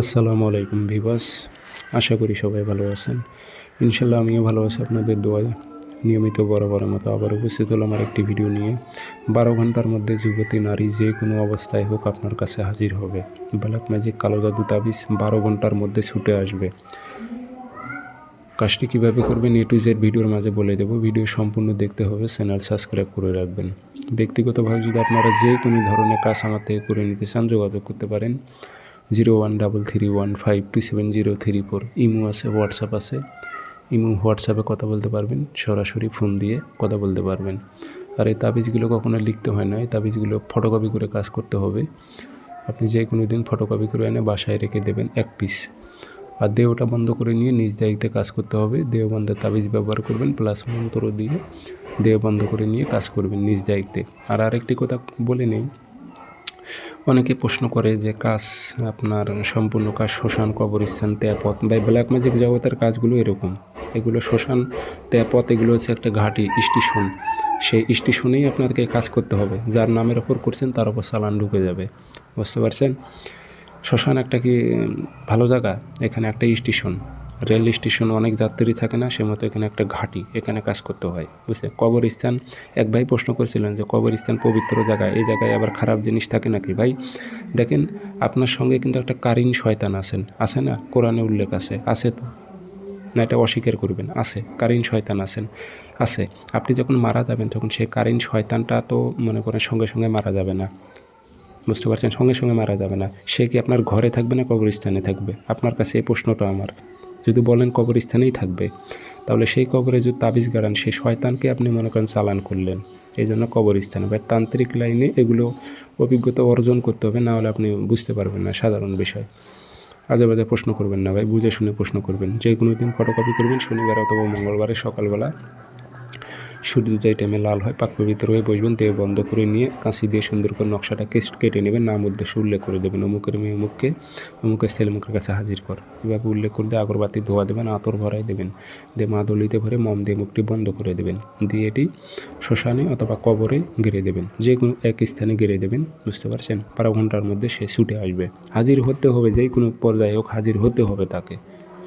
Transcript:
আসসালামু আলাইকুম ভিউয়ার্স, আশা করি সবাই ভালো আছেন। ইনশাল্লাহ আমিও ভালো আছি আপনাদের দোয়ায়। নিয়মিত বরাবরের মতো আবার উপস্থিত হলাম আমার একটি ভিডিও নিয়ে। 12 ঘন্টার মধ্যে যুবতী নারী যে কোনো অবস্থায় হোক আপনার কাছে হাজির হবে। ব্ল্যাক ম্যাজিক কালো জাদু তাবিজ 12 ঘন্টার মধ্যে ছুটে আসবে। কাজটি কীভাবে করবেন A to Z ভিডিওর মাঝে বলে দেবো। ভিডিও সম্পূর্ণ দেখতে হবে, চ্যানেল সাবস্ক্রাইব করে রাখবেন। ব্যক্তিগতভাবে যদি আপনারা যে কোনো ধরনের কাজ আমার থেকে করে নিতে চান যোগাযোগ করতে পারেন 0133152703 ইমো আছে, হোয়াটসঅ্যাপ আছে। ইমো হোয়াটসঅ্যাপে কথা বলতে পারবেন, সরাসরি ফোন দিয়ে কথা বলতে পারবেন। আর এই তাবিজগুলো কখনো লিখতে হয় না, এই তাবিজগুলো ফটোকপি করে কাজ করতে হবে। আপনি যে কোনো দিন ফটোকপি করে এনে বাসায় রেখে দেবেন 1 পিস। আর দেহটা বন্ধ করে নিয়ে নিজ দায়িত্বে কাজ করতে হবে। দেহ বন্ধের তাবিজ ব্যবহার করবেন, প্লাস মন্ত্র দিয়ে দেহ বন্ধ করে নিয়ে কাজ করবেন নিজ দায়িত্বে। আর আরেকটি কথা বলে নেই, অনেকে প্রশ্ন করে যে কাজ আপনার সম্পূর্ণ কাজ শ্মশান, কবরস্থান, তেপথ বা ব্ল্যাক ম্যাজিক জগতের কাজগুলো এরকম। এগুলো শ্মশান, তেপথ এগুলো হচ্ছে একটা ঘাঁটি, স্টেশন। সেই স্টেশনেই আপনাকে কাজ করতে হবে। যার নামের ওপর করছেন তার ওপর চালান ঢুকে যাবে, বুঝতে পারছেন? শ্মশান একটা কি ভালো জায়গা? এখানে একটা স্টেশন, রেল স্টেশন, অনেক যাত্রী থাকে না, সে মতো এখানে একটা ঘাঁটি, এখানে কাজ করতে হয়, বুঝছেন? কবরস্থান, এক ভাই প্রশ্ন করেছিলেন যে কবরস্থান পবিত্র জায়গা, এই জায়গায় আবার খারাপ জিনিস থাকে নাকি? ভাই দেখেন, আপনার সঙ্গে কিন্তু একটা কারিন শয়তান আছে না? কোরআনে উল্লেখ আছে তো না? এটা অস্বীকার করবেন? আছে, কারিন শয়তান আছে। আপনি যখন মারা যাবেন তখন সেই কারিন শয়তানটা তো মনে করেন সঙ্গে সঙ্গে মারা যাবে না, বুঝতে পারছেন? সঙ্গে সঙ্গে মারা যাবে না। সে কি আপনার ঘরে থাকবে না কবরস্থানে থাকবে? আপনার কাছে এই প্রশ্নটা আমার। যদি বলেন কবরস্থানেই থাকবে, তাহলে সেই কবরে যদি তাবিজ গাড়ান, সেই শয়তানকে আপনি মনে করেন চালান করলেন। এই জন্য কবরস্থানে বা তান্ত্রিক লাইনে এগুলো অভিজ্ঞতা অর্জন করতে হবে, না হলে আপনি বুঝতে পারবেন না সাধারণ বিষয়। আজে বাজে প্রশ্ন করবেন না ভাই, বুঝে শুনে প্রশ্ন করবেন। যে কোনো দিন ফটোকপি করবেন শনিবার অথবা মঙ্গলবারে সকালবেলা, সূর্য যে টাইমে লাল হয় পাক পবিত্র হয়ে বসবেন। দেহ বন্ধ করে নিয়ে কাঁচি দিয়ে সুন্দর করে নকশাটা কেটে নেবেন, নাম উদ্দেশ্য উল্লেখ করে দেবেন। অমুকের মেয়ে অমুককে, অমুকের ছেলে মুখের কাছে হাজির কর, এভাবে উল্লেখ করে দিয়ে আগরবাতি ধোয়া দেবেন, আতর ভরাই দেবেন, দিয়ে মাদলিতে ভরে মম দিয়ে মুখটি বন্ধ করে দেবেন। দিয়ে এটি শ্মশানে অথবা কবরে গেড়ে দেবেন, যে কোনো এক স্থানে গেড়ে দেবেন, বুঝতে পারছেন? 12 ঘন্টার মধ্যে সে ছুটে আসবে। হাজির হতে হবে, যে কোনো পর্যায়ে হোক হাজির হতে হবে তাকে।